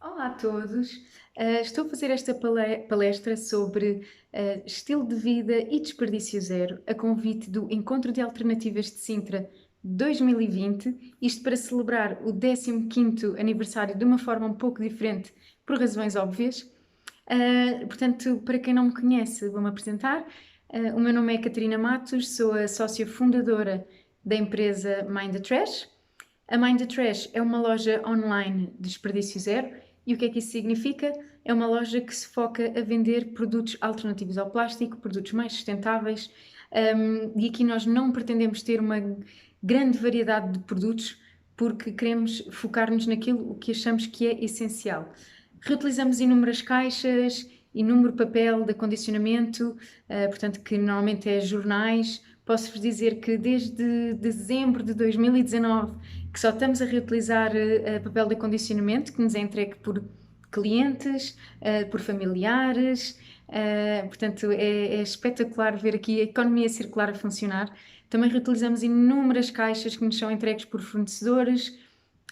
Olá a todos. Estou a fazer esta palestra sobre estilo de vida e desperdício zero, a convite do Encontro de Alternativas de Sintra 2020, isto para celebrar o 15º aniversário de uma forma um pouco diferente, por razões óbvias. Portanto, para quem não me conhece, vou-me apresentar. O meu nome é Catarina Matos, sou a sócia fundadora da empresa Mind the Trash. A Mind the Trash é uma loja online de desperdício zero. E o que é que isso significa? É uma loja que se foca a vender produtos alternativos ao plástico, produtos mais sustentáveis, e aqui nós não pretendemos ter uma grande variedade de produtos porque queremos focar-nos naquilo o que achamos que é essencial. Reutilizamos inúmeras caixas, inúmero papel de acondicionamento, portanto que normalmente é jornais. Posso-vos dizer que desde dezembro de 2019 que só estamos a reutilizar papel de acondicionamento que nos é entregue por clientes, por familiares. Portanto, é espetacular ver aqui a economia circular a funcionar. Também reutilizamos inúmeras caixas que nos são entregues por fornecedores,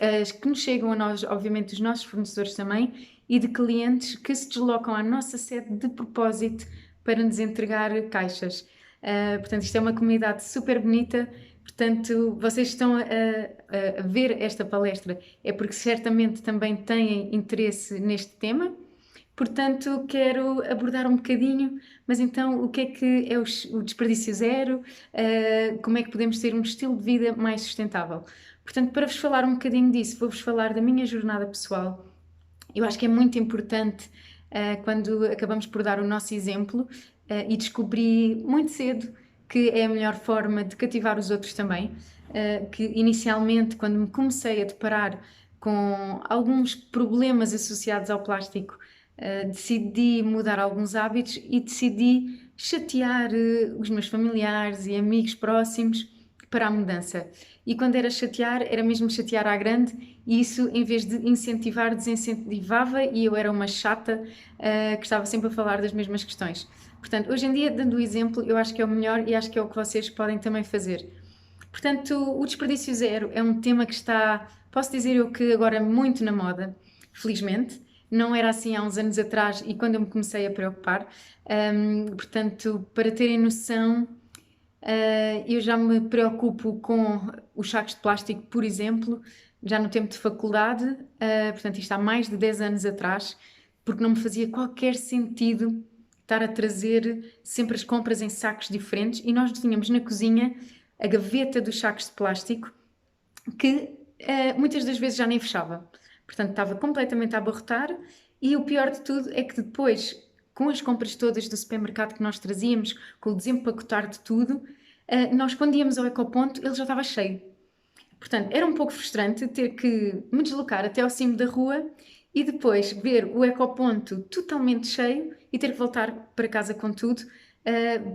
as que nos chegam a nós, obviamente, os nossos fornecedores também, e de clientes que se deslocam à nossa sede de propósito para nos entregar caixas. Portanto, isto é uma comunidade super bonita. Portanto, vocês estão a ver esta palestra é porque certamente também têm interesse neste tema. Portanto, quero abordar um bocadinho, mas então o que é o desperdício zero? Como é que podemos ter um estilo de vida mais sustentável? Portanto, para vos falar um bocadinho disso, vou-vos falar da minha jornada pessoal. Eu acho que é muito importante quando acabamos por dar o nosso exemplo e descobri muito cedo que é a melhor forma de cativar os outros também. Que inicialmente, quando me comecei a deparar com alguns problemas associados ao plástico, decidi mudar alguns hábitos e decidi chatear os meus familiares e amigos próximos para a mudança. E quando era chatear, era mesmo chatear à grande, e isso, em vez de incentivar, desincentivava, e eu era uma chata que estava sempre a falar das mesmas questões. Portanto, hoje em dia, dando o exemplo, eu acho que é o melhor e acho que é o que vocês podem também fazer. Portanto, o desperdício zero é um tema que está, posso dizer eu que agora muito na moda, felizmente. Não era assim há uns anos atrás e quando eu me comecei a preocupar. Portanto, para terem noção, eu já me preocupo com os sacos de plástico, por exemplo, já no tempo de faculdade, portanto, isto há mais de 10 anos atrás, porque não me fazia qualquer sentido estar a trazer sempre as compras em sacos diferentes e nós tínhamos na cozinha a gaveta dos sacos de plástico que muitas das vezes já nem fechava. Portanto, estava completamente a abarrotar e o pior de tudo é que depois, com as compras todas do supermercado que nós trazíamos, com o desempacotar de tudo, nós quando íamos ao ecoponto ele já estava cheio. Portanto, era um pouco frustrante ter que me deslocar até ao cimo da rua e depois ver o ecoponto totalmente cheio e ter que voltar para casa com tudo,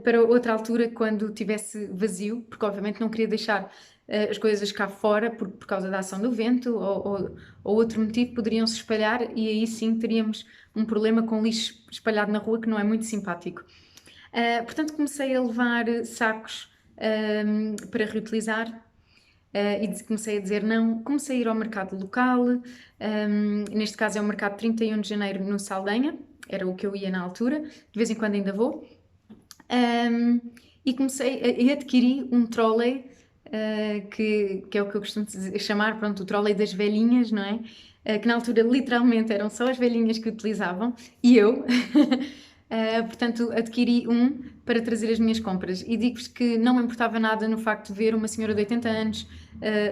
para outra altura quando tivesse vazio, porque obviamente não queria deixar as coisas cá fora por causa da ação do vento ou outro motivo, poderiam se espalhar e aí sim teríamos um problema com lixo espalhado na rua que não é muito simpático. Portanto, comecei a levar sacos para reutilizar. E comecei a dizer não, comecei a ir ao mercado local, neste caso é o mercado 31 de janeiro no Saldanha, era o que eu ia na altura, de vez em quando ainda vou, e comecei a adquirir um trolley, que é o que eu costumo chamar, pronto, o trolley das velhinhas, não é? Que na altura literalmente eram só as velhinhas que utilizavam, e eu. Portanto, adquiri um para trazer as minhas compras e digo-vos que não me importava nada no facto de ver uma senhora de 80 anos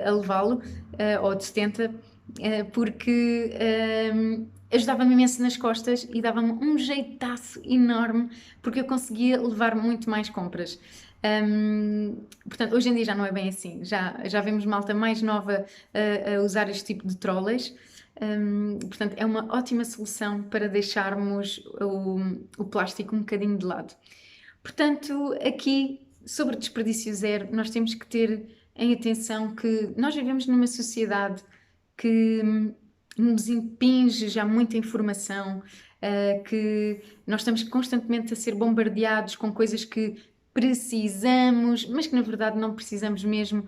a levá-lo, ou de 70, porque ajudava-me imenso nas costas e dava-me um jeitaço enorme porque eu conseguia levar muito mais compras. Portanto, hoje em dia já não é bem assim, já vemos malta mais nova a usar este tipo de trolleys. Portanto, é uma ótima solução para deixarmos o plástico um bocadinho de lado. Portanto, aqui sobre desperdício zero, nós temos que ter em atenção que nós vivemos numa sociedade que nos impinge já muita informação, que nós estamos constantemente a ser bombardeados com coisas que precisamos, mas que na verdade não precisamos mesmo.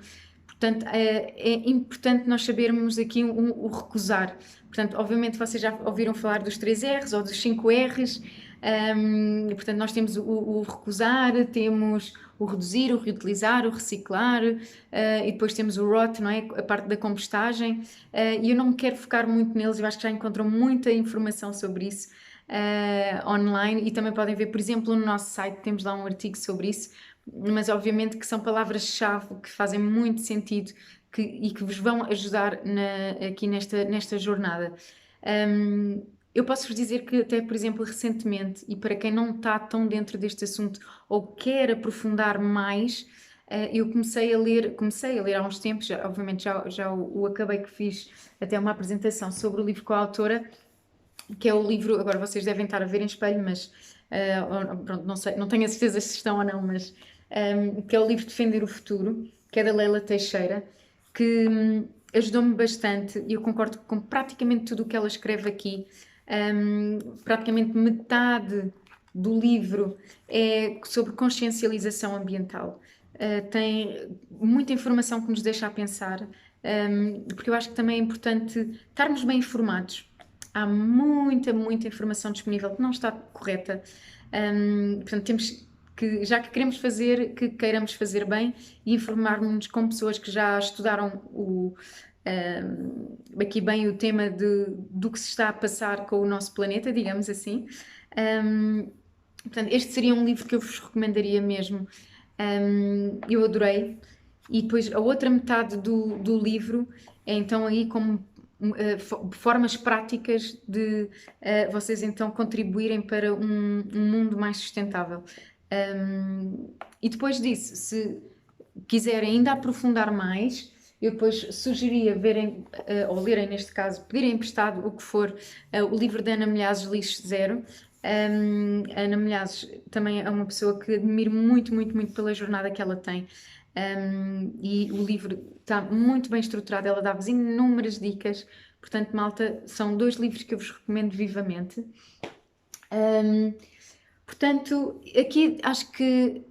Portanto, é importante nós sabermos aqui o recusar. Portanto, obviamente vocês já ouviram falar dos 3 R's ou dos 5 R's. Portanto, nós temos o recusar, temos o reduzir, o reutilizar, o reciclar, e depois temos o ROT, não é? A parte da compostagem. E eu não me quero focar muito neles, eu acho que já encontram muita informação sobre isso online, e também podem ver, por exemplo, no nosso site, temos lá um artigo sobre isso, mas obviamente que são palavras-chave que fazem muito sentido e que vos vão ajudar aqui nesta jornada. Eu posso-vos dizer que até, por exemplo, recentemente, e para quem não está tão dentro deste assunto ou quer aprofundar mais, eu comecei a ler há uns tempos, obviamente já o acabei, que fiz até uma apresentação sobre o livro com a autora, que é o livro, agora vocês devem estar a ver em espelho, mas pronto, não sei, não tenho a certeza se estão ou não, mas que é o livro Defender o Futuro, que é da Leila Teixeira, que ajudou-me bastante, e eu concordo com praticamente tudo o que ela escreve aqui. Praticamente metade do livro é sobre consciencialização ambiental. Tem muita informação que nos deixa a pensar, porque eu acho que também é importante estarmos bem informados. Há muita informação disponível que não está correta. Portanto, temos que, já que queremos fazer, que queiramos fazer bem, e informarmos com pessoas que já estudaram aqui bem o tema do que se está a passar com o nosso planeta, digamos assim. Portanto, este seria um livro que eu vos recomendaria mesmo. Eu adorei. E depois a outra metade do livro é então aí como formas práticas de vocês então contribuírem para um mundo mais sustentável. E depois disso, se quiserem ainda aprofundar mais, eu depois sugeria verem, ou lerem neste caso, pedirem emprestado o que for, o livro da Ana Milhazes, Lixo Zero. A Ana Milhazes também é uma pessoa que admiro muito pela jornada que ela tem. E o livro está muito bem estruturado, ela dá-vos inúmeras dicas. Portanto, malta, são 2 livros que eu vos recomendo vivamente. Portanto, aqui acho que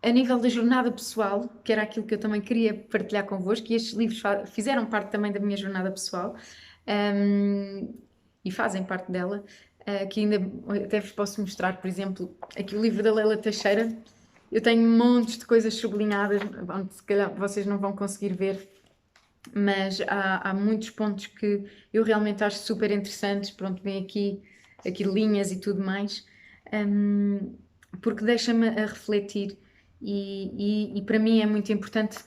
a nível da jornada pessoal, que era aquilo que eu também queria partilhar convosco, e estes livros fizeram parte também da minha jornada pessoal, e fazem parte dela, que ainda até vos posso mostrar, por exemplo, aqui o livro da Leila Teixeira. Eu tenho montes de coisas sublinhadas, onde se calhar vocês não vão conseguir ver, mas há muitos pontos que eu realmente acho super interessantes. Pronto, vem aqui linhas e tudo mais, porque deixa-me a refletir, e para mim é muito importante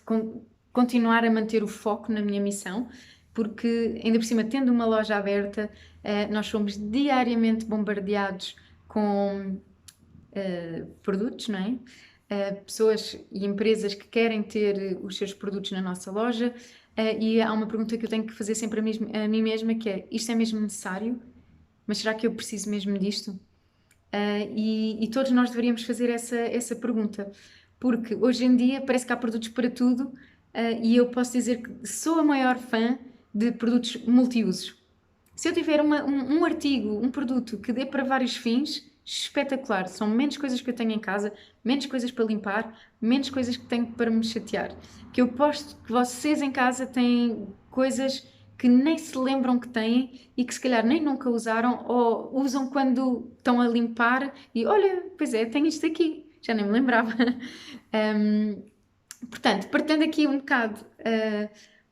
continuar a manter o foco na minha missão, porque ainda por cima, tendo uma loja aberta, nós somos diariamente bombardeados com produtos, não é? Pessoas e empresas que querem ter os seus produtos na nossa loja, e há uma pergunta que eu tenho que fazer sempre a mim mesma, que é: isto é mesmo necessário? Mas será que eu preciso mesmo disto? E todos nós deveríamos fazer essa pergunta, porque hoje em dia parece que há produtos para tudo, e eu posso dizer que sou a maior fã de produtos multiusos. Se eu tiver um artigo, um produto que dê para vários fins, espetacular. São menos coisas que eu tenho em casa, menos coisas para limpar, menos coisas que tenho para me chatear. Que eu posto que vocês em casa têm coisas que nem se lembram que têm e que se calhar nem nunca usaram, ou usam quando estão a limpar e olha, pois é, tenho isto aqui, já nem me lembrava. Portanto, partilhando aqui um bocado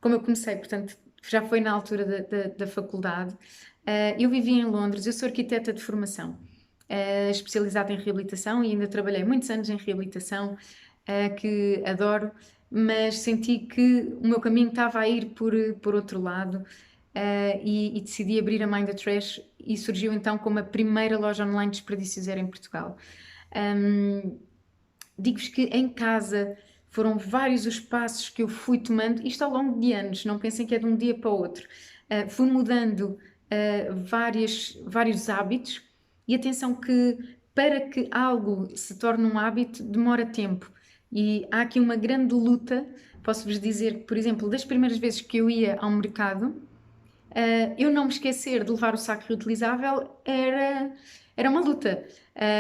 como eu comecei, portanto, já foi na altura da faculdade. Eu vivi em Londres, eu sou arquiteta de formação, especializada em reabilitação, e ainda trabalhei muitos anos em reabilitação, que adoro, mas senti que o meu caminho estava a ir por outro lado, e decidi abrir a Mind the Trash, e surgiu então como a primeira loja online de desperdício zero em Portugal. Digo-vos que em casa foram vários os passos que eu fui tomando, isto ao longo de anos, não pensem que é de um dia para o outro. Fui mudando vários hábitos, e atenção que para que algo se torne um hábito demora tempo, e há aqui uma grande luta. Posso-vos dizer que, por exemplo, das primeiras vezes que eu ia ao mercado, eu não me esquecer de levar o saco reutilizável era uma luta.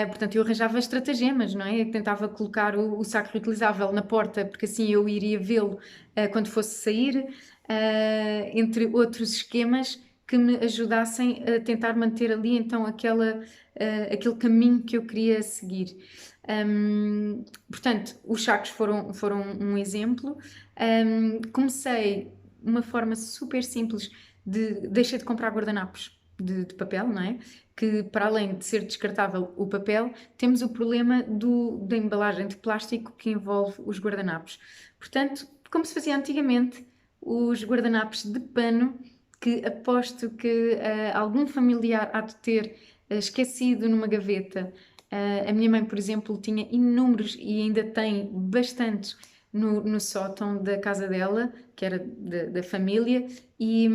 Portanto, eu arranjava estratagemas, não é? Eu tentava colocar o saco reutilizável na porta, porque assim eu iria vê-lo quando fosse sair, entre outros esquemas que me ajudassem a tentar manter ali então aquele caminho que eu queria seguir. Portanto, os sacos foram um exemplo. Comecei uma forma super simples deixei de comprar guardanapos de papel, não é? Que para além de ser descartável o papel, temos o problema da embalagem de plástico que envolve os guardanapos. Portanto, como se fazia antigamente, os guardanapos de pano, que aposto que algum familiar há de ter esquecido numa gaveta. A minha mãe, por exemplo, tinha inúmeros e ainda tem bastantes no sótão da casa dela, que era da família, e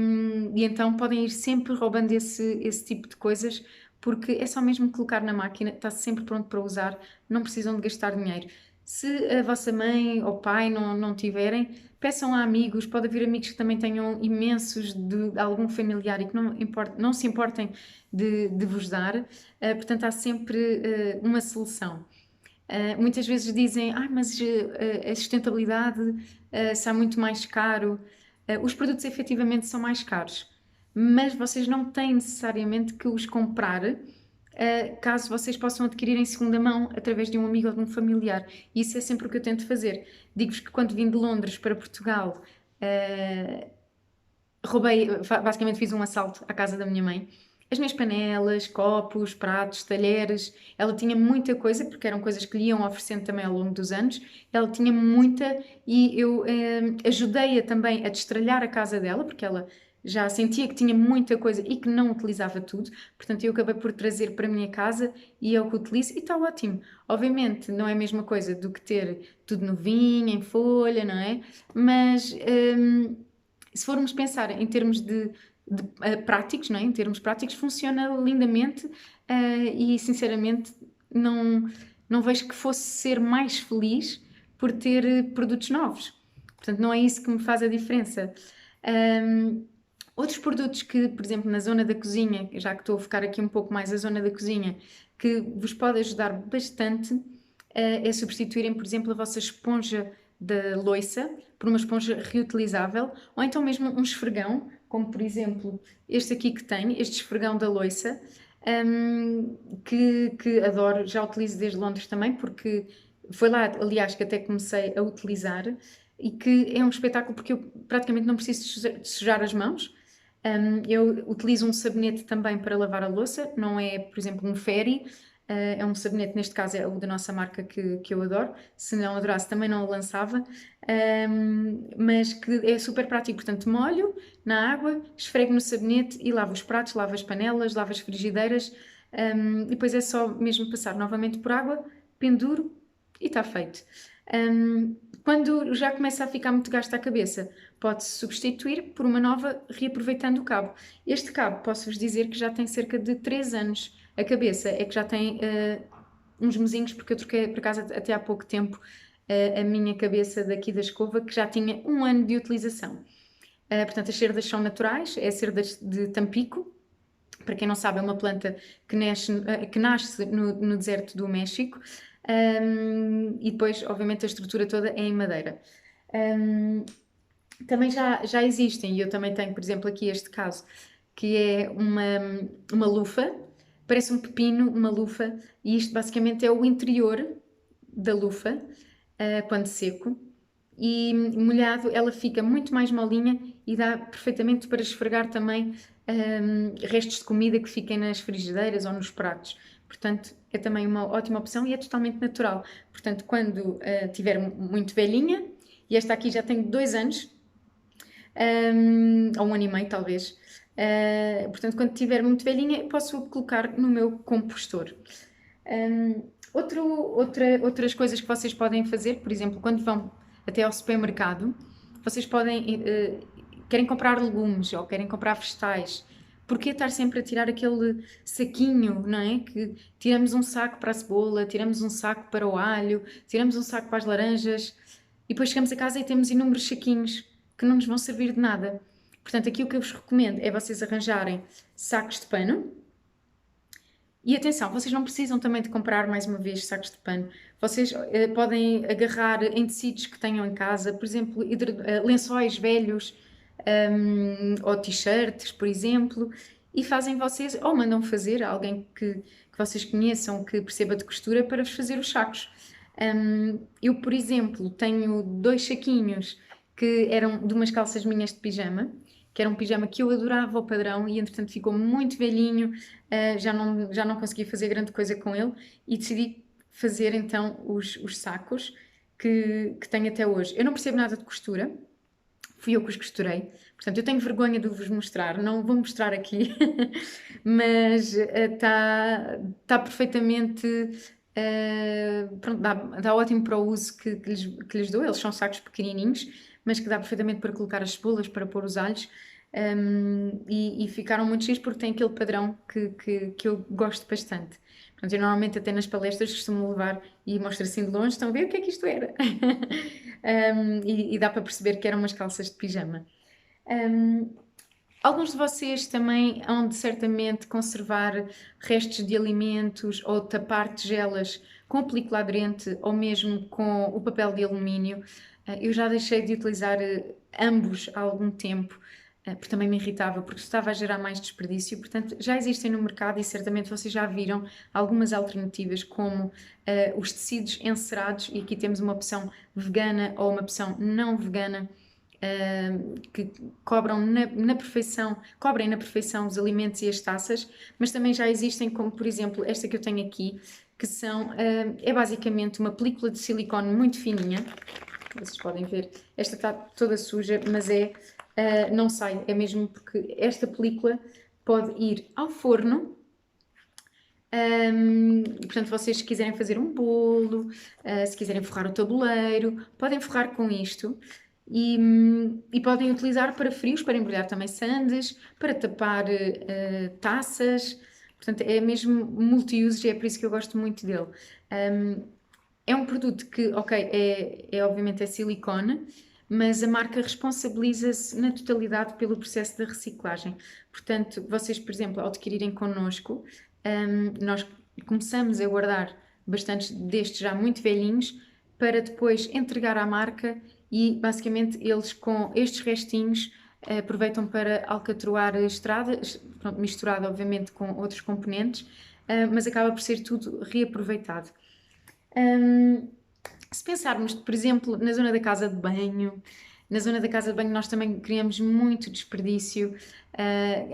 então podem ir sempre roubando esse tipo de coisas, porque é só mesmo colocar na máquina, está sempre pronto para usar, não precisam de gastar dinheiro. Se a vossa mãe ou pai não tiverem, peçam a amigos, pode haver amigos que também tenham imensos de algum familiar e que não se importem de vos dar, portanto há sempre uma solução. Muitas vezes dizem, mas a sustentabilidade está muito mais caro. Os produtos efetivamente são mais caros, mas vocês não têm necessariamente que os comprar, caso vocês possam adquirir em segunda mão através de um amigo ou de um familiar. Isso é sempre o que eu tento fazer. Digo-vos que quando vim de Londres para Portugal, basicamente fiz um assalto à casa da minha mãe. As minhas panelas, copos, pratos, talheres, ela tinha muita coisa, porque eram coisas que lhe iam oferecendo também ao longo dos anos. Ela tinha muita e eu ajudei-a também a destralhar a casa dela, porque ela já sentia que tinha muita coisa e que não utilizava tudo. Portanto, eu acabei por trazer para a minha casa e é o que utilizo e está ótimo. Obviamente, não é a mesma coisa do que ter tudo novinho, em folha, não é? Mas se formos pensar em termos práticos, não é? Em termos práticos, funciona lindamente e sinceramente não vejo que fosse ser mais feliz por ter produtos novos. Portanto, não é isso que me faz a diferença. Outros produtos que, por exemplo, na zona da cozinha, já que estou a focar aqui um pouco mais a zona da cozinha, que vos pode ajudar bastante, é substituírem, por exemplo, a vossa esponja da louça por uma esponja reutilizável, ou então mesmo um esfregão, como por exemplo este aqui que tenho, este esfregão da louça, que adoro, já utilizo desde Londres também, porque foi lá, aliás, que até comecei a utilizar e que é um espetáculo porque eu praticamente não preciso de sujar as mãos. Eu utilizo um sabonete também para lavar a louça, não é, por exemplo, um Fairy, é um sabonete, neste caso é o da nossa marca que eu adoro, se não adorasse também não o lançava, mas que é super prático, portanto molho na água, esfrego no sabonete e lavo os pratos, lavo as panelas, lavo as frigideiras, e depois é só mesmo passar novamente por água, penduro e está feito. Quando já começa a ficar muito gasto à cabeça, pode-se substituir por uma nova reaproveitando o cabo. Este cabo, posso-vos dizer que já tem cerca de 3 anos. A cabeça é que já tem uns mesinhos, porque eu troquei por acaso até há pouco tempo a minha cabeça daqui da escova, que já tinha 1 ano de utilização. Portanto, as cerdas são naturais, é cerdas de tampico. Para quem não sabe, é uma planta que nasce no deserto do México. E depois, obviamente, a estrutura toda é em madeira. Também já existem, e eu também tenho, por exemplo, aqui este caso, que é uma lufa, parece um pepino, uma lufa, e isto basicamente é o interior da lufa, quando seco, e molhado ela fica muito mais molinha e dá perfeitamente para esfregar também restos de comida que fiquem nas frigideiras ou nos pratos. Portanto, é também uma ótima opção e é totalmente natural. Portanto, quando tiver muito velhinha, e esta aqui já tem 2 anos, ou 1 ano e meio talvez, portanto, quando estiver muito velhinha, posso colocar no meu compostor. Outras coisas que vocês podem fazer, por exemplo, quando vão até ao supermercado, vocês querem comprar legumes ou querem comprar vegetais. Porquê estar sempre a tirar aquele saquinho, não é? Que tiramos um saco para a cebola, tiramos um saco para o alho, tiramos um saco para as laranjas e depois chegamos a casa e temos inúmeros saquinhos que não nos vão servir de nada. Portanto, aqui o que eu vos recomendo é vocês arranjarem sacos de pano. E atenção, vocês não precisam também de comprar mais uma vez sacos de pano. Vocês podem agarrar em tecidos que tenham em casa, por exemplo, lençóis velhos, ou t-shirts, por exemplo, e fazem vocês, ou mandam fazer a alguém que vocês conheçam, que perceba de costura, para vos fazer os sacos. Eu, por exemplo, tenho 2 saquinhos que eram de umas calças minhas de pijama, que era um pijama que eu adorava o padrão e entretanto ficou muito velhinho, já não consegui fazer grande coisa com ele e decidi fazer então os sacos que tenho até hoje. Eu não percebo nada de costura, fui eu que os costurei, portanto eu tenho vergonha de vos mostrar, não vou mostrar aqui, mas tá perfeitamente. Pronto, dá ótimo para o uso que lhes dou. Eles são sacos pequenininhos, mas que dá perfeitamente para colocar as cebolas, para pôr os alhos. E ficaram muito giros porque tem aquele padrão que eu gosto bastante. Portanto, eu normalmente até nas palestras costumo levar e mostro assim de longe, estão a ver o que é que isto era? E dá para perceber que eram umas calças de pijama. Alguns de vocês também hão de certamente conservar restos de alimentos ou tapar tigelas com película aderente ou mesmo com o papel de alumínio. Eu já deixei de utilizar ambos há algum tempo, porque também me irritava, porque estava a gerar mais desperdício. Portanto, já existem no mercado e certamente vocês já viram algumas alternativas, como os tecidos encerados, e aqui temos uma opção vegana ou uma opção não vegana, que cobrem na perfeição os alimentos e as taças, mas também já existem, como por exemplo esta que eu tenho aqui, que é basicamente uma película de silicone muito fininha. Vocês podem ver, esta está toda suja, mas não sai, é mesmo porque esta película pode ir ao forno. Portanto, vocês se quiserem fazer um bolo, se quiserem forrar o tabuleiro, podem forrar com isto e podem utilizar para frios, para embrulhar também sandes, para tapar taças. Portanto, é mesmo multi-usos e é por isso que eu gosto muito dele. É um produto que, ok, obviamente é silicone, mas a marca responsabiliza-se na totalidade pelo processo da reciclagem. Portanto, vocês, por exemplo, ao adquirirem connosco, nós começamos a guardar bastantes destes já muito velhinhos para depois entregar à marca e basicamente eles com estes restinhos aproveitam para alcatroar a estrada, pronto, misturado obviamente com outros componentes, mas acaba por ser tudo reaproveitado. Se pensarmos, por exemplo, na zona da casa de banho, na zona da casa de banho nós também criamos muito desperdício.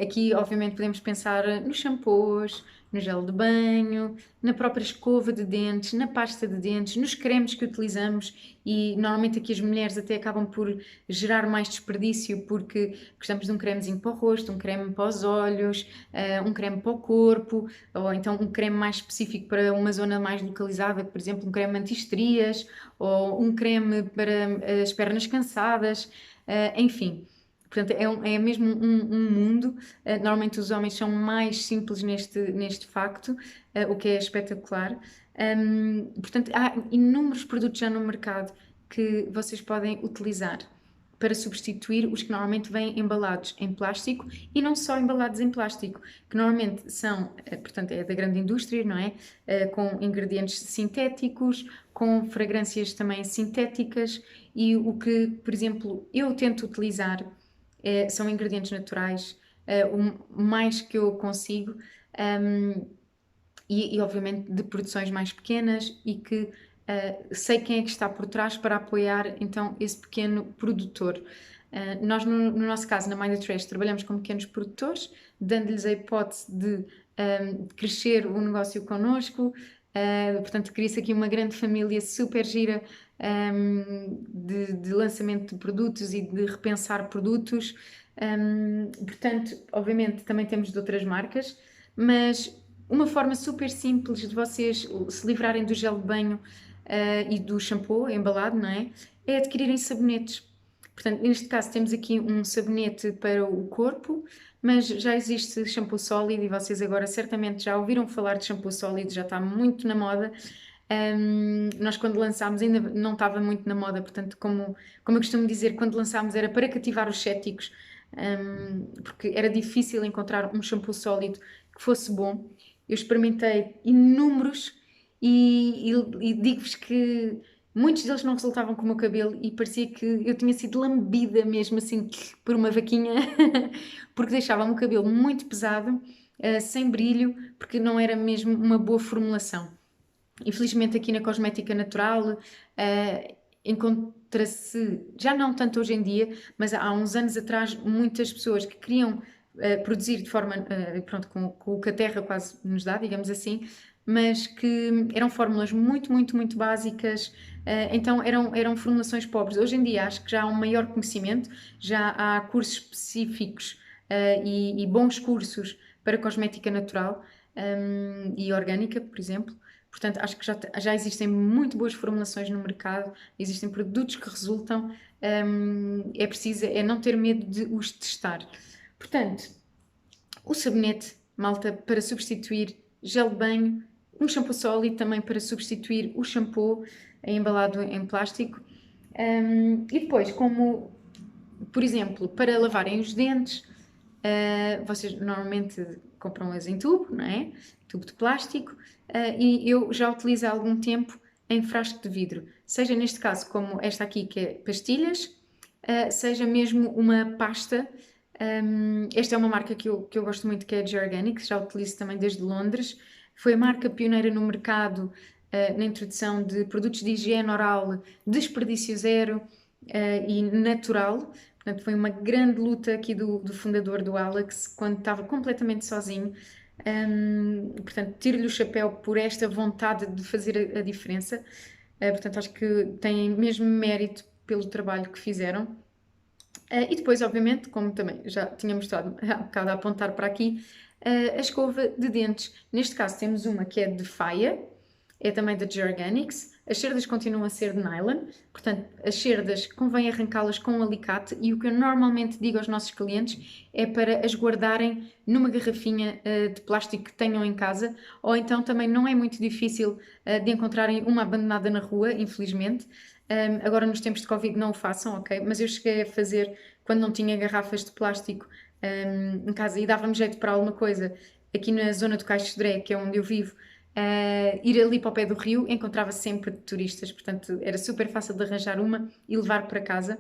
Aqui, obviamente, podemos pensar nos shampoos, no gel de banho, na própria escova de dentes, na pasta de dentes, nos cremes que utilizamos e normalmente aqui as mulheres até acabam por gerar mais desperdício porque gostamos de um cremezinho para o rosto, um creme para os olhos, um creme para o corpo ou então um creme mais específico para uma zona mais localizada, por exemplo, um creme anti-estrias ou um creme para as pernas cansadas, enfim. Portanto, é mesmo um mundo. Normalmente os homens são mais simples neste facto, o que é espetacular. Portanto, há inúmeros produtos já no mercado que vocês podem utilizar para substituir os que normalmente vêm embalados em plástico e não só embalados em plástico, que normalmente são, portanto, é da grande indústria, não é? Com ingredientes sintéticos, com fragrâncias também sintéticas e o que, por exemplo, eu tento utilizar são ingredientes naturais, o mais que eu consigo, e obviamente de produções mais pequenas e que sei quem é que está por trás para apoiar então esse pequeno produtor. Nós, no nosso caso, na Mind the Trash, trabalhamos com pequenos produtores, dando-lhes a hipótese de crescer o negócio connosco. Portanto, cria-se aqui uma grande família super gira de lançamento de produtos e de repensar produtos. Portanto, obviamente também temos de outras marcas, mas uma forma super simples de vocês se livrarem do gel de banho e do shampoo embalado, não é? É adquirirem sabonetes. Portanto, neste caso temos aqui um sabonete para o corpo, mas já existe shampoo sólido e vocês agora certamente já ouviram falar de shampoo sólido, já está muito na moda. Nós quando lançámos ainda não estava muito na moda, portanto, como eu costumo dizer, quando lançámos era para cativar os céticos, porque era difícil encontrar um shampoo sólido que fosse bom. Eu experimentei inúmeros e digo-vos que muitos deles não resultavam com o meu cabelo e parecia que eu tinha sido lambida mesmo assim por uma vaquinha, porque deixava-me o cabelo muito pesado, sem brilho, porque não era mesmo uma boa formulação. Infelizmente aqui na cosmética natural encontra-se, já não tanto hoje em dia, mas há uns anos atrás, muitas pessoas que queriam produzir de forma, pronto, com o que a terra quase nos dá, digamos assim, mas que eram fórmulas muito, muito, muito básicas, então eram formulações pobres. Hoje em dia acho que já há um maior conhecimento, já há cursos específicos e bons cursos para cosmética natural e orgânica, por exemplo. Portanto, acho que já existem muito boas formulações no mercado, existem produtos que resultam, é preciso não ter medo de os testar. Portanto, o sabonete, malta, para substituir gel de banho, um shampoo sólido também para substituir o shampoo embalado em plástico. E depois, como, por exemplo, para lavarem os dentes, vocês normalmente compram-as em tubo, não é? Tubo de plástico, e eu já utilizo há algum tempo em frasco de vidro, seja neste caso como esta aqui que é pastilhas, seja mesmo uma pasta. Esta é uma marca que eu gosto muito, que é a G-Organic, já utilizo também desde Londres. Foi a marca pioneira no mercado na introdução de produtos de higiene oral, desperdício zero e natural. Portanto, foi uma grande luta aqui do fundador, do Alex, quando estava completamente sozinho. Portanto, tiro-lhe o chapéu por esta vontade de fazer a diferença. Portanto, acho que têm mesmo mérito pelo trabalho que fizeram. E depois, obviamente, como também já tínhamos estado há bocado a apontar para aqui, a escova de dentes. Neste caso temos uma que é de faia, é também da G-Organics. As cerdas continuam a ser de nylon, portanto, as cerdas convém arrancá-las com um alicate e o que eu normalmente digo aos nossos clientes é para as guardarem numa garrafinha de plástico que tenham em casa, ou então também não é muito difícil de encontrarem uma abandonada na rua, infelizmente. Agora nos tempos de Covid não o façam, ok? Mas eu cheguei a fazer quando não tinha garrafas de plástico em casa e dava-me jeito para alguma coisa aqui na zona do Caixo de Dré, que é onde eu vivo, ir ali para o pé do rio, encontrava sempre turistas, portanto era super fácil de arranjar uma e levar para casa.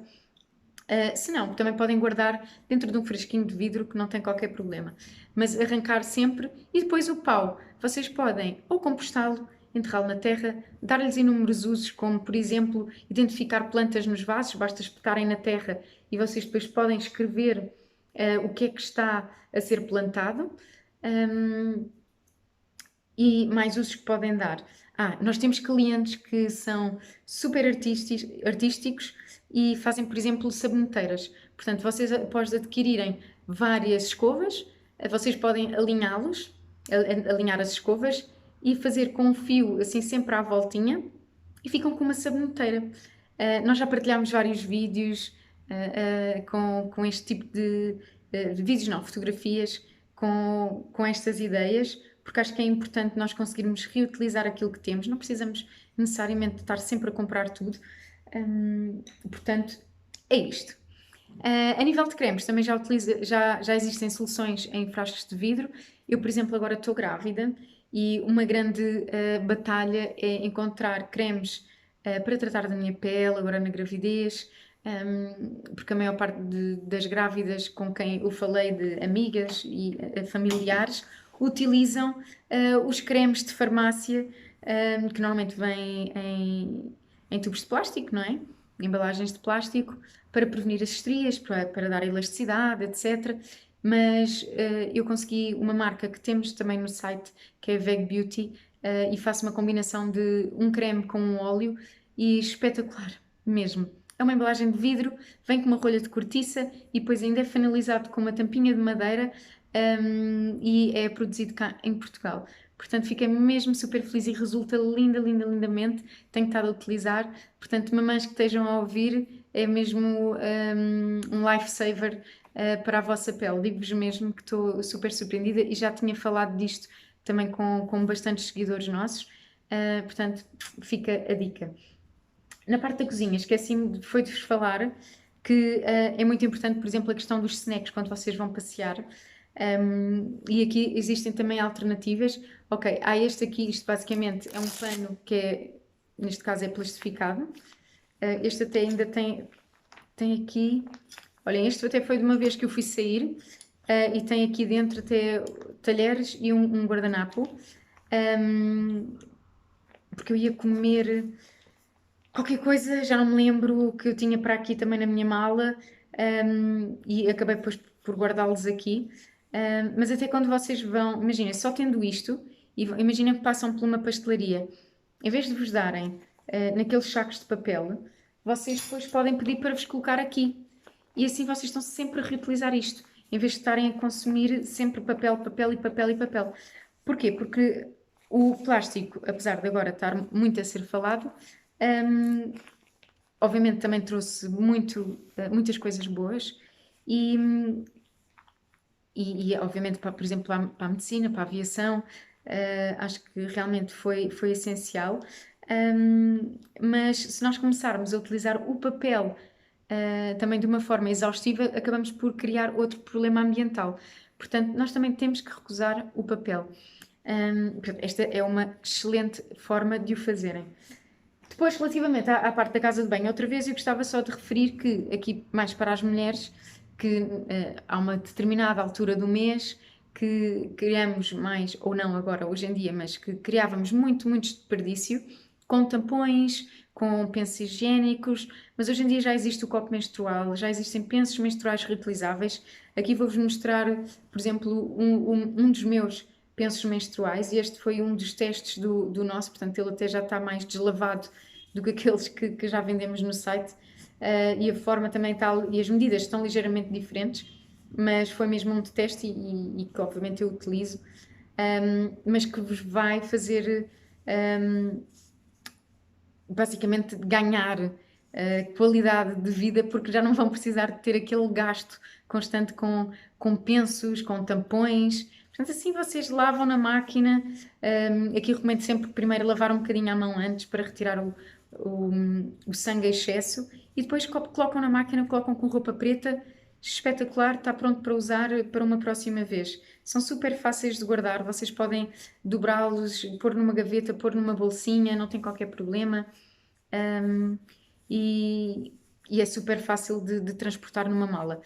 Se não, também podem guardar dentro de um frasquinho de vidro que não tem qualquer problema. Mas arrancar sempre e depois o pau. Vocês podem ou compostá-lo, enterrá-lo na terra, dar-lhes inúmeros usos, como por exemplo identificar plantas nos vasos, basta espetarem na terra e vocês depois podem escrever o que é que está a ser plantado. E mais usos que podem dar. Nós temos clientes que são super artísticos e fazem, por exemplo, saboneteiras. Portanto, vocês, após adquirirem várias escovas, vocês podem alinhar as escovas e fazer com um fio assim sempre à voltinha e ficam com uma saboneteira. Nós já partilhámos vários vídeos com este tipo de vídeos, não, fotografias com estas ideias, porque acho que é importante nós conseguirmos reutilizar aquilo que temos, não precisamos necessariamente estar sempre a comprar tudo. Portanto, é isto. A nível de cremes, também já existem soluções em frascos de vidro. Eu, por exemplo, agora estou grávida e uma grande batalha é encontrar cremes para tratar da minha pele, agora na gravidez, porque a maior parte das grávidas com quem eu falei, de amigas e familiares, utilizam os cremes de farmácia, que normalmente vêm em tubos de plástico, não é? Embalagens de plástico, para prevenir as estrias, para dar elasticidade, etc. Mas eu consegui uma marca que temos também no site, que é a Veg Beauty, e faço uma combinação de um creme com um óleo e espetacular, mesmo. É uma embalagem de vidro, vem com uma rolha de cortiça e depois ainda é finalizado com uma tampinha de madeira, e é produzido cá em Portugal. Portanto, fiquei mesmo super feliz e resulta linda, linda, lindamente. Tenho estado a utilizar. Portanto, mamães que estejam a ouvir, é mesmo um lifesaver para a vossa pele. Digo-vos mesmo que estou super surpreendida e já tinha falado disto também com bastantes seguidores nossos. Portanto, fica a dica. Na parte da cozinha, esqueci-me de vos falar que é muito importante, por exemplo, a questão dos snacks quando vocês vão passear. E aqui existem também alternativas. Ok, há este aqui, isto basicamente é um pano que é, neste caso é plastificado. Este até ainda tem aqui, olhem, este até foi de uma vez que eu fui sair, e tem aqui dentro até talheres e um guardanapo, porque eu ia comer qualquer coisa, já não me lembro, que eu tinha para aqui também na minha mala, e acabei depois por guardá-los aqui. Mas até quando vocês vão, imaginem, só tendo isto, e imaginem que passam por uma pastelaria, em vez de vos darem naqueles sacos de papel, vocês depois podem pedir para vos colocar aqui. E assim vocês estão sempre a reutilizar isto, em vez de estarem a consumir sempre papel, papel e papel e papel. Porquê? Porque o plástico, apesar de agora estar muito a ser falado, hum, obviamente também trouxe muitas coisas boas e, obviamente, por exemplo, para a medicina, para a aviação, acho que realmente foi essencial. Mas se nós começarmos a utilizar o papel também de uma forma exaustiva, acabamos por criar outro problema ambiental. Portanto, nós também temos que recusar o papel. Portanto, esta é uma excelente forma de o fazerem. Depois, relativamente à parte da casa de banho, outra vez eu gostava só de referir que, aqui mais para as mulheres, que há uma determinada altura do mês que criamos mais, ou não agora, hoje em dia, mas que criávamos muito desperdício com tampões, com pensos higiênicos, mas hoje em dia já existe o copo menstrual, já existem pensos menstruais reutilizáveis. Aqui vou-vos mostrar, por exemplo, um dos meus pensos menstruais, e este foi um dos testes do nosso, portanto ele até já está mais deslavado do que aqueles que já vendemos no site, e a forma também está, e as medidas estão ligeiramente diferentes, mas foi mesmo um de teste e que obviamente eu utilizo, mas que vos vai fazer basicamente ganhar qualidade de vida, porque já não vão precisar de ter aquele gasto constante com pensos, com tampões. Portanto, assim vocês lavam na máquina. Aqui eu recomendo sempre primeiro lavar um bocadinho a mão antes para retirar o sangue a excesso, e depois colocam na máquina, colocam com roupa preta, espetacular, está pronto para usar para uma próxima vez. São super fáceis de guardar, vocês podem dobrá-los, pôr numa gaveta, pôr numa bolsinha, não tem qualquer problema. Um, e, é super fácil de transportar numa mala.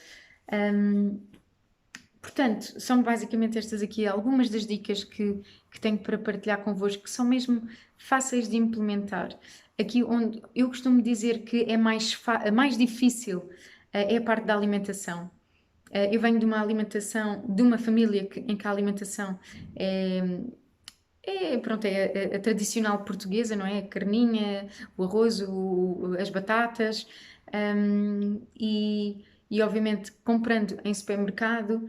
Portanto, são basicamente estas aqui algumas das dicas que tenho para partilhar convosco, que são mesmo fáceis de implementar. Aqui onde eu costumo dizer que é mais difícil é a parte da alimentação. Eu venho de uma alimentação, de uma família em que a alimentação pronto, é a tradicional portuguesa, não é? A carninha, o arroz, as batatas, e obviamente comprando em supermercado,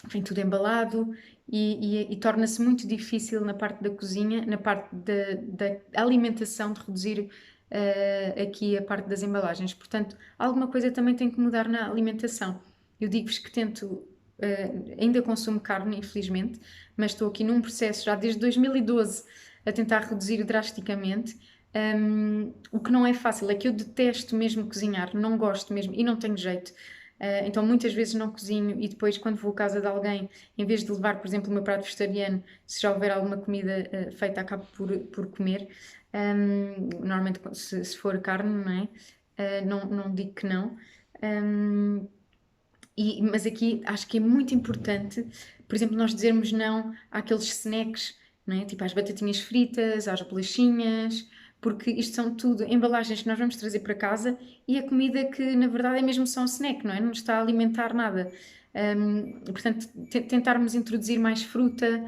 vem tudo embalado e torna-se muito difícil na parte da cozinha, na parte da alimentação, de reduzir aqui a parte das embalagens. Portanto, alguma coisa também tem que mudar na alimentação. Eu digo-vos que tento, ainda consumo carne, infelizmente, mas estou aqui num processo já desde 2012 a tentar reduzir drasticamente. O que não é fácil, é que eu detesto mesmo cozinhar, não gosto mesmo e não tenho jeito. Então muitas vezes não cozinho, e depois quando vou à casa de alguém, em vez de levar, por exemplo, o meu prato vegetariano, se já houver alguma comida feita, acabo por comer. Normalmente se for carne, não é? Não digo que não. Mas aqui acho que é muito importante, por exemplo, nós dizermos não àqueles snacks, não é? Tipo às batatinhas fritas, às bolachinhas, porque isto são tudo embalagens que nós vamos trazer para casa, e a comida que na verdade é mesmo só um snack, não é? Não nos está a alimentar nada. Portanto, tentarmos introduzir mais fruta,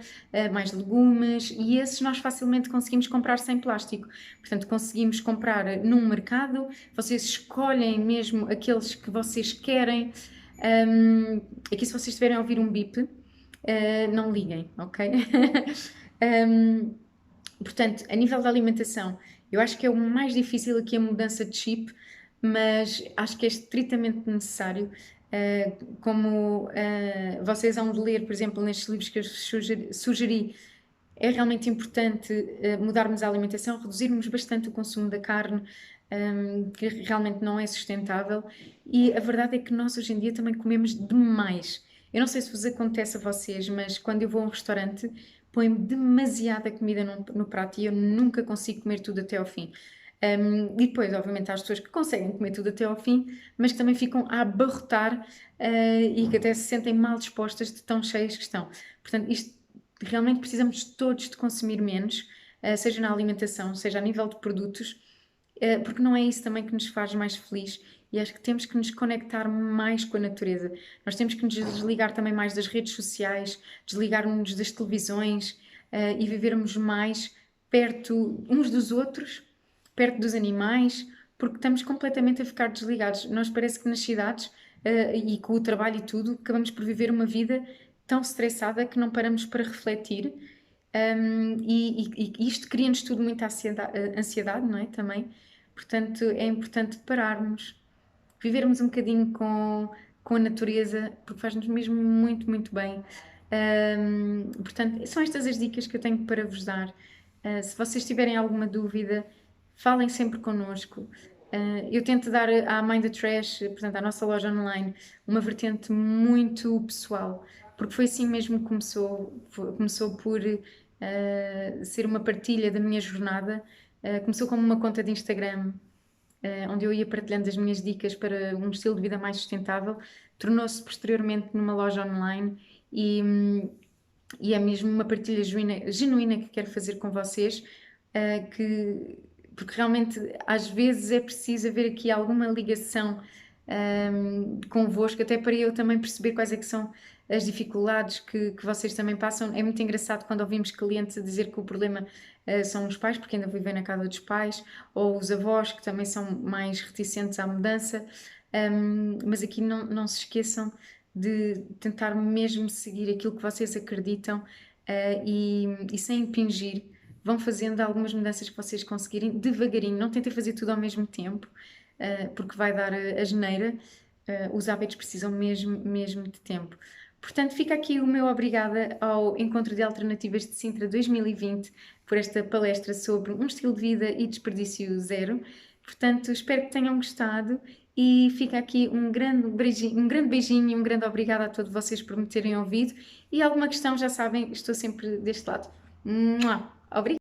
mais legumes, e esses nós facilmente conseguimos comprar sem plástico. Portanto, conseguimos comprar num mercado, vocês escolhem mesmo aqueles que vocês querem. Aqui, se vocês estiverem a ouvir um bip, não liguem, ok? Portanto, a nível da alimentação, eu acho que é o mais difícil aqui a mudança de chip, mas acho que é estritamente necessário. Como vocês hão de ler, por exemplo, nestes livros que eu sugeri, é realmente importante mudarmos a alimentação, reduzirmos bastante o consumo da carne, que realmente não é sustentável. E a verdade é que nós hoje em dia também comemos demais. Eu não sei se vos acontece a vocês, mas quando eu vou a um restaurante, põe-me demasiada comida no prato e eu nunca consigo comer tudo até ao fim. E depois, obviamente, há as pessoas que conseguem comer tudo até ao fim, mas que também ficam a abarrotar, e que até se sentem mal dispostas de tão cheias que estão. Portanto, isto realmente precisamos todos de consumir menos, seja na alimentação, seja a nível de produtos, porque não é isso também que nos faz mais feliz. E acho que temos que nos conectar mais com a natureza. Nós temos que nos desligar também mais das redes sociais, desligarmos das televisões, e vivermos mais perto uns dos outros, perto dos animais, porque estamos completamente a ficar desligados. Nós parece que nas cidades, e com o trabalho e tudo, acabamos por viver uma vida tão estressada que não paramos para refletir. E isto cria-nos tudo muita ansiedade, não é? Também. Portanto, é importante pararmos, vivermos um bocadinho com a natureza, porque faz-nos mesmo muito, muito bem. Portanto, são estas as dicas que eu tenho para vos dar. Se vocês tiverem alguma dúvida, falem sempre connosco. Eu tento dar à Mãe da Trash, portanto, à nossa loja online, uma vertente muito pessoal, porque foi assim mesmo que começou. Começou por ser uma partilha da minha jornada. Começou como uma conta de Instagram, onde eu ia partilhando as minhas dicas para um estilo de vida mais sustentável, tornou-se posteriormente numa loja online e é mesmo uma partilha genuína que quero fazer com vocês, porque realmente às vezes é preciso haver aqui alguma ligação convosco, até para eu também perceber quais é que são as dificuldades que vocês também passam. É muito engraçado quando ouvimos clientes a dizer que o problema são os pais, porque ainda vivem na casa dos pais, ou os avós, que também são mais reticentes à mudança. Mas aqui não se esqueçam de tentar mesmo seguir aquilo que vocês acreditam, e sem impingir, vão fazendo algumas mudanças que vocês conseguirem devagarinho. Não tentem fazer tudo ao mesmo tempo, porque vai dar a geneira. Os hábitos precisam mesmo, mesmo de tempo. Portanto, fica aqui o meu obrigada ao Encontro de Alternativas de Sintra 2020 por esta palestra sobre um estilo de vida e desperdício zero. Portanto, espero que tenham gostado e fica aqui um grande beijinho e um grande obrigada a todos vocês por me terem ouvido. E alguma questão, já sabem, estou sempre deste lado. Obrigada!